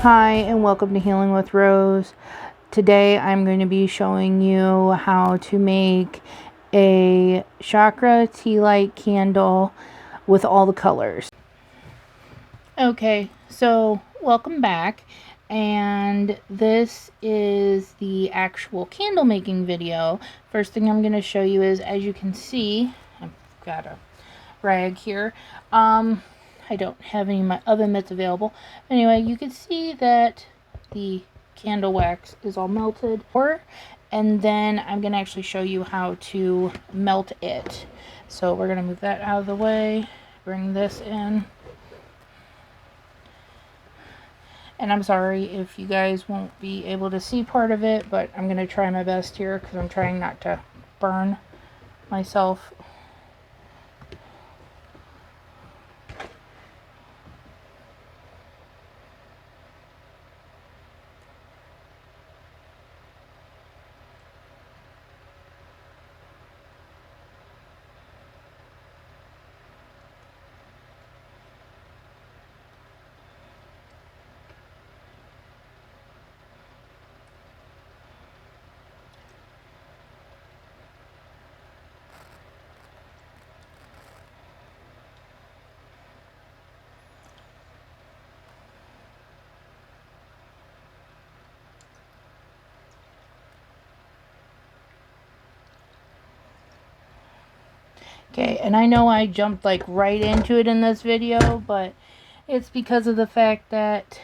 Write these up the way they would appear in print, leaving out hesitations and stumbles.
Hi and welcome to Healing with Rose. Today I'm going to be showing you how to make a chakra tea light candle with all the colors. Okay, so welcome back, and this is the actual candle making video. First thing I'm going to show you is, as you can see, I've got a rag here. I don't have any of my oven mitts available. Anyway, you can see that the candle wax is all melted. And then I'm going to actually show you how to melt it. So we're going to move that out of the way, bring this in. And I'm sorry if you guys won't be able to see part of it, but I'm going to try my best here because I'm trying not to burn myself. Okay, and I know I jumped like right into it in this video, but it's because of the fact that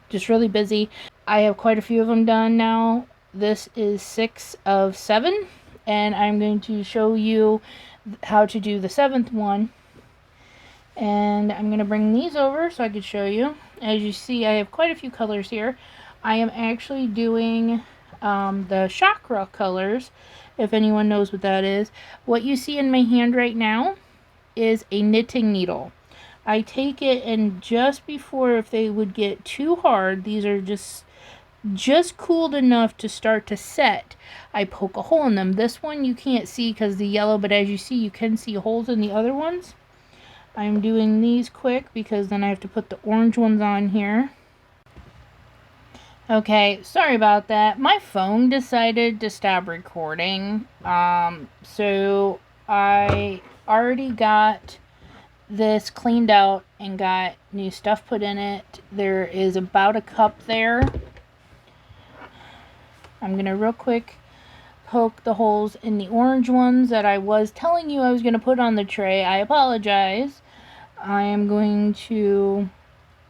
just really busy. I have quite a few of them done now. This is 6 of 7, and I'm going to show you how to do the 7th one. And I'm going to bring these over so I can show you. As you see, I have quite a few colors here. I am actually doing the chakra colors, if anyone knows what that is. What you see in my hand right now is a knitting needle. I take it, and just before, if they would get too hard, these are just cooled enough to start to set, I poke a hole in them. This one you can't see because the yellow, but as you see, you can see holes in the other ones. I'm doing these quick because then I have to put the orange ones on here. Okay, sorry about that. My phone decided to stop recording. So I already got this cleaned out and got new stuff put in it. There is about a cup there. I'm going to real quick poke the holes in the orange ones that I was telling you I was going to put on the tray. I apologize. I am going to...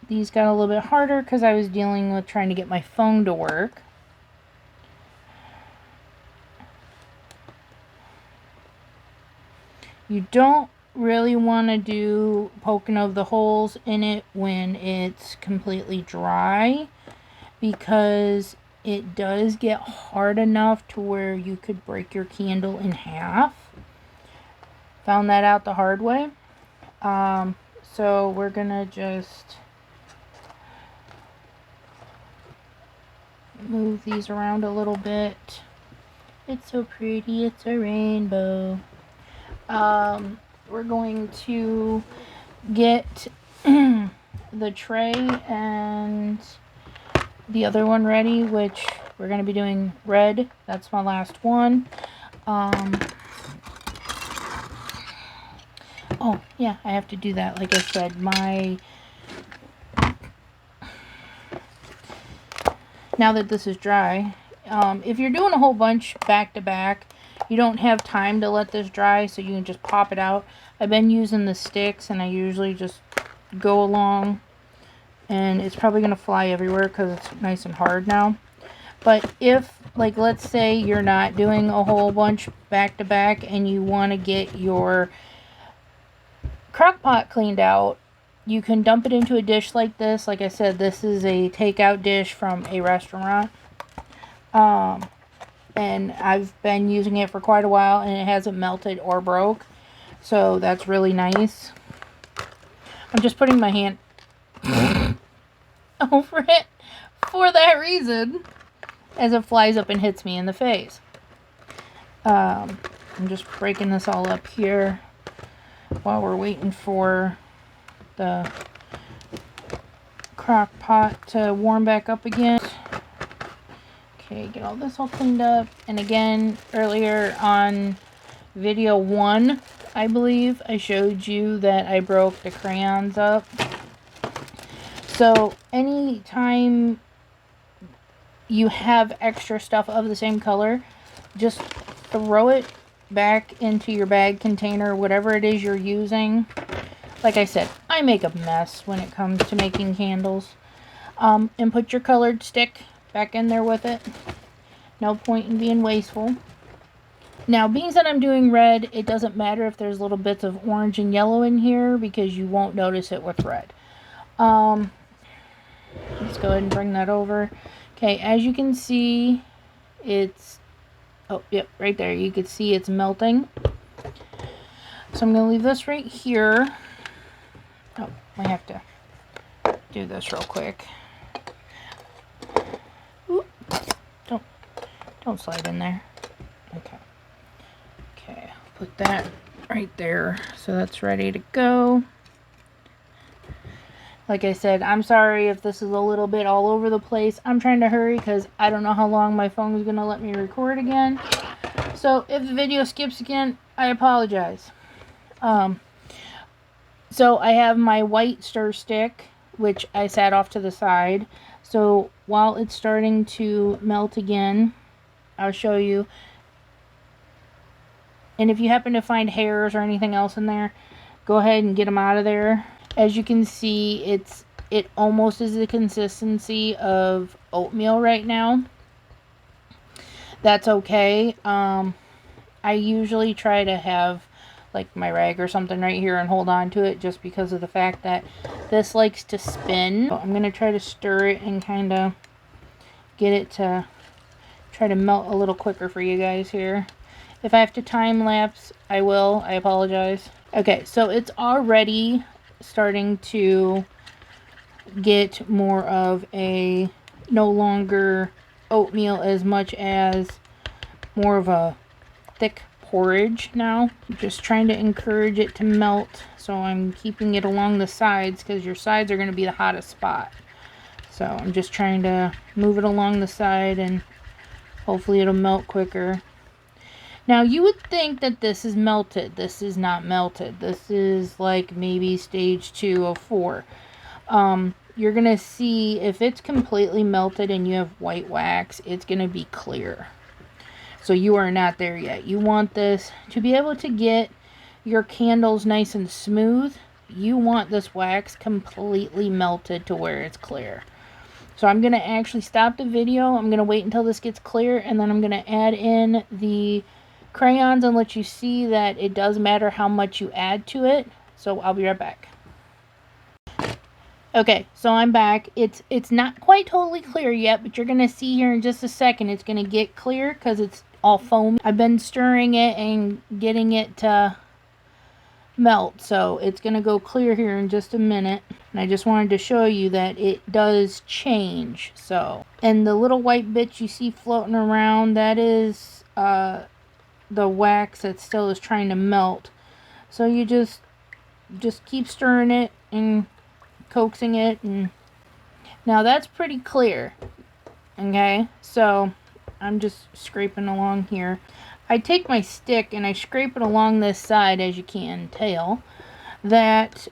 These got a little bit harder because I was dealing with trying to get my phone to work. You don't really want to do poking of the holes in it when it's completely dry, because it does get hard enough to where you could break your candle in half. Found that out the hard way. So we're gonna just move these around a little bit. It's so pretty, it's a rainbow. We're going to get the tray and the other one ready, which we're going to be doing red. That's my last one. Oh yeah, I have to do that. Like I said, now that this is dry, if you're doing a whole bunch back to back, you don't have time to let this dry, so you can just pop it out. I've been using the sticks, and I usually just go along, and it's probably going to fly everywhere because it's nice and hard now. But if, like, let's say you're not doing a whole bunch back to back and you want to get your crock pot cleaned out, you can dump it into a dish like this. Like I said, this is a takeout dish from a restaurant. And I've been using it for quite a while, and it hasn't melted or broke. So that's really nice. I'm just putting my hand over it for that reason, as it flies up and hits me in the face. I'm just breaking this all up here while we're waiting for the crock pot to warm back up again. Okay, get all this all cleaned up. And again, earlier on video 1, I believe, I showed you that I broke the crayons up. So anytime you have extra stuff of the same color, just throw it back into your bag container, whatever it is you're using. Like I said, I make a mess when it comes to making candles. And put your colored stick back in there with it. No point in being wasteful. Now, being that I'm doing red, it doesn't matter if there's little bits of orange and yellow in here because you won't notice it with red. Let's go ahead and bring that over. Okay, as you can see, it's, oh, yep, right there. You can see it's melting. So I'm going to leave this right here. Oh, I have to do this real quick. Oop. Don't slide in there. Okay. Okay, put that right there. So that's ready to go. Like I said, I'm sorry if this is a little bit all over the place. I'm trying to hurry because I don't know how long my phone is going to let me record again. So if the video skips again, I apologize. So I have my white stir stick, which I sat off to the side. So while it's starting to melt again, I'll show you. And if you happen to find hairs or anything else in there, go ahead and get them out of there. As you can see, it almost is the consistency of oatmeal right now. That's okay. I usually try to have like my rag or something right here and hold on to it just because of the fact that this likes to spin. So I'm going to try to stir it and kind of get it to try to melt a little quicker for you guys here. If I have to time lapse, I will. I apologize. Okay, so it's already starting to get more of a no longer oatmeal as much as more of a thick porridge now. I'm just trying to encourage it to melt, so I'm keeping it along the sides because your sides are going to be the hottest spot. So I'm just trying to move it along the side and hopefully it'll melt quicker. Now you would think that this is melted. This is not melted. This is like maybe stage 2 of 4. You're going to see if it's completely melted and you have white wax, it's going to be clear. So you are not there yet. You want this to be able to get your candles nice and smooth. You want this wax completely melted to where it's clear. So I'm going to actually stop the video. I'm going to wait until this gets clear, and then I'm going to add in the crayons and let you see that it does matter how much you add to it. So I'll be right back. Okay, so I'm back. It's not quite totally clear yet, but you're going to see here in just a second it's going to get clear because it's all foamy. I've been stirring it and getting it to melt, so it's going to go clear here in just a minute. And I just wanted to show you that it does change. So, and the little white bits you see floating around, that is the wax that still is trying to melt. So you just keep stirring it and coaxing it, and now that's pretty clear. Okay, so I'm just scraping along here. I take my stick and I scrape it along this side, as you can tell, that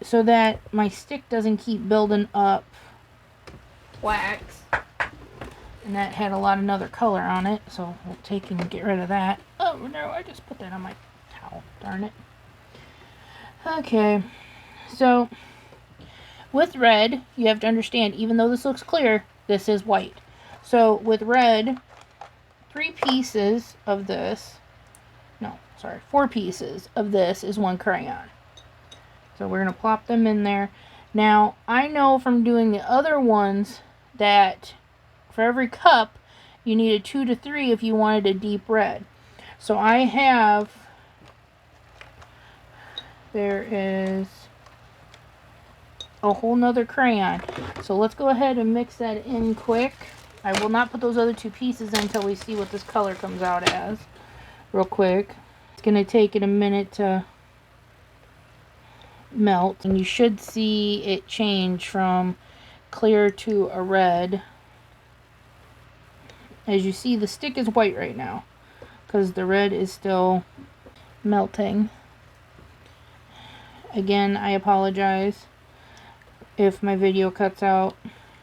so that my stick doesn't keep building up wax. And that had a lot of another color on it, so we'll take and get rid of that. Oh no, I just put that on my towel, darn it. Okay, so with red, you have to understand, even though this looks clear, this is white. So with red, 4 pieces of this is 1 crayon. So we're going to plop them in there. Now, I know from doing the other ones that for every cup, you needed 2 to 3 if you wanted a deep red. So I have, there is a whole nother crayon. So let's go ahead and mix that in quick. I will not put those other 2 pieces in until we see what this color comes out as. Real quick. It's going to take it a minute to melt, and you should see it change from clear to a red. As you see, the stick is white right now because the red is still melting. Again, I apologize if my video cuts out.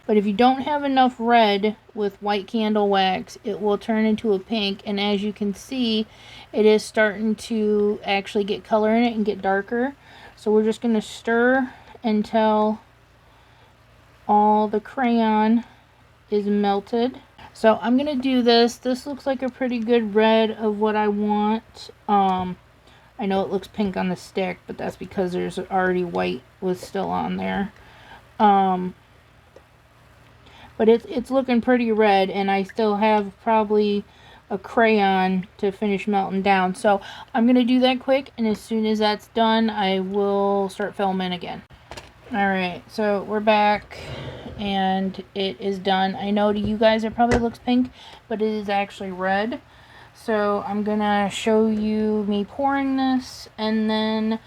But if you don't have enough red with white candle wax, it will turn into a pink. And as you can see, it is starting to actually get color in it and get darker. So we're just going to stir until all the crayon is melted. So I'm going to do this. This looks like a pretty good red of what I want. I know it looks pink on the stick, but that's because there's already white was still on there. But it's looking pretty red, and I still have probably a crayon to finish melting down. So I'm going to do that quick, and as soon as that's done, I will start filming again. Alright, so we're back, and it is done. I know to you guys it probably looks pink, but it is actually red. So I'm going to show you me pouring this, and then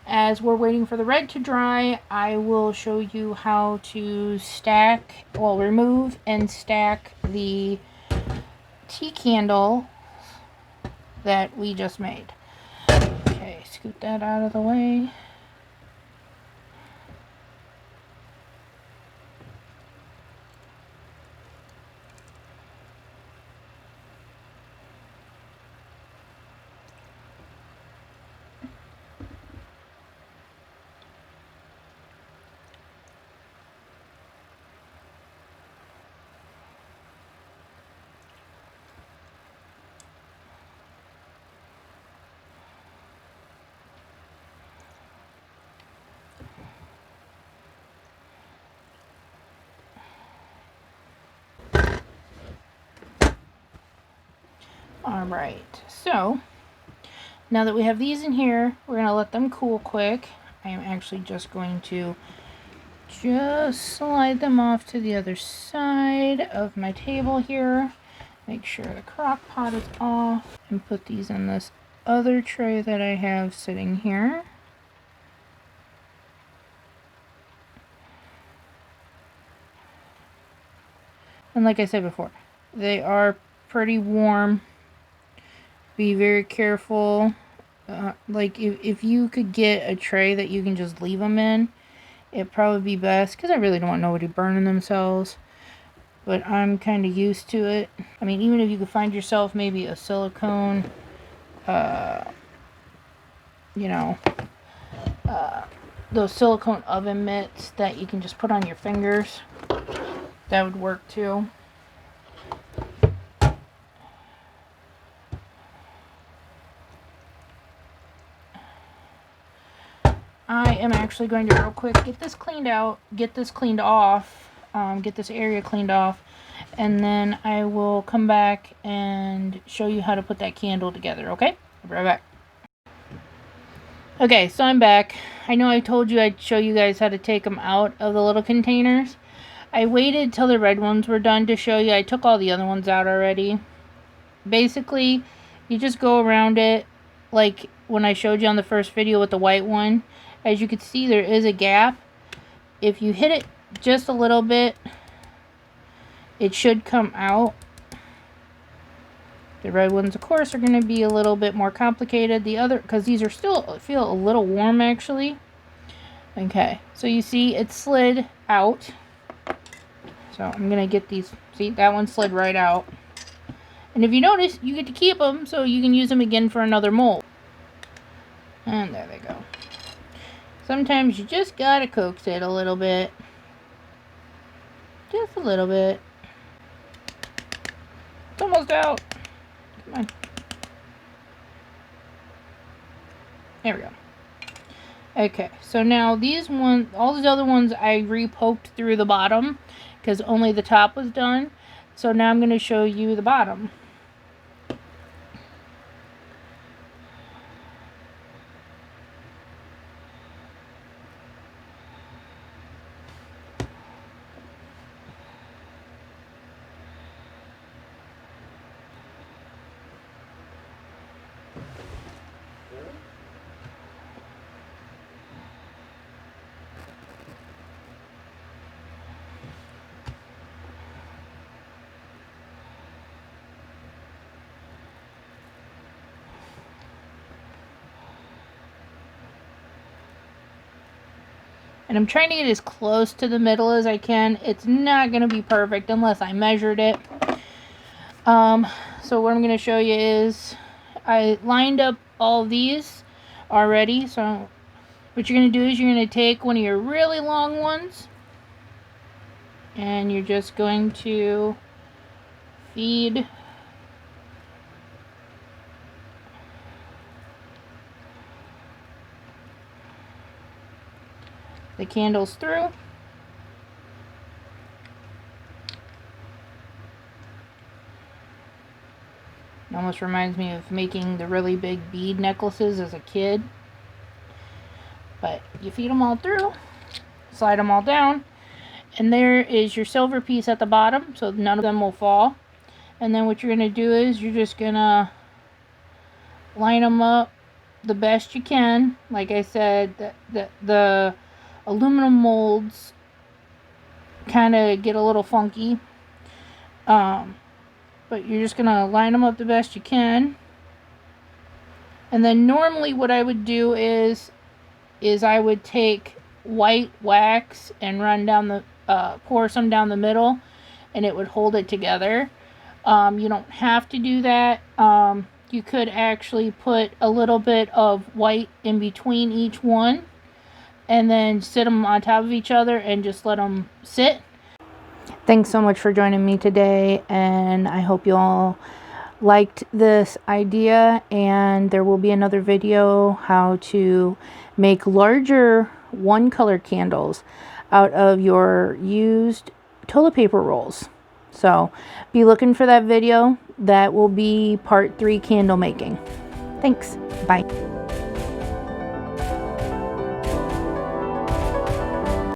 as we're waiting for the red to dry, I will show you how to stack, well, remove and stack the tea candle that we just made. Okay, scoot that out of the way. Alright, so now that we have these in here, we're going to let them cool quick. I am actually just going to slide them off to the other side of my table here. Make sure the crock pot is off, and put these in this other tray that I have sitting here. And like I said before, they are pretty warm. Be very careful. Like if you could get a tray that you can just leave them in, it'd probably be best, because I really don't want nobody burning themselves. But I'm kind of used to it. I mean, even if you could find yourself maybe a silicone, you know, those silicone oven mitts that you can just put on your fingers, that would work too. I am actually going to real quick get this cleaned out, get this cleaned off, get this area cleaned off, and then I will come back and show you how to put that candle together, okay? I'll be right back. Okay, so I'm back. I know I told you I'd show you guys how to take them out of the little containers. I waited till the red ones were done to show you. I took all the other ones out already. Basically, you just go around it like when I showed you on the first video with the white one. As you can see, there is a gap. If you hit it just a little bit, it should come out. The red ones, of course, are going to be a little bit more complicated. The other, because these are still feel a little warm actually. Okay, so you see it slid out. So I'm going to get these. See, that one slid right out. And if you notice, you get to keep them so you can use them again for another mold. And there they go. Sometimes you just gotta coax it a little bit. Just a little bit. It's almost out. Come on. There we go. Okay, so now these ones, all these other ones I re-poked through the bottom because only the top was done. So now I'm going to show you the bottom. And I'm trying to get as close to the middle as I can. It's not going to be perfect unless I measured it. So what I'm going to show you is I lined up all these already. So what you're going to do is you're going to take one of your really long ones and you're just going to feed the candles through. It almost reminds me of making the really big bead necklaces as a kid. But you feed them all through, slide them all down, and there is your silver piece at the bottom, so none of them will fall. And then what you're going to do is you're just going to line them up the best you can. Like I said, the aluminum molds kind of get a little funky. But you're just going to line them up the best you can. And then normally what I would do is I would take white wax and run down the, pour some down the middle, and it would hold it together. You don't have to do that. You could actually put a little bit of white in between each one and then sit them on top of each other and just let them sit. Thanks so much for joining me today, and I hope you all liked this idea, and there will be another video how to make larger one color candles out of your used toilet paper rolls. So be looking for that video. That will be part 3 candle making. Thanks. Bye.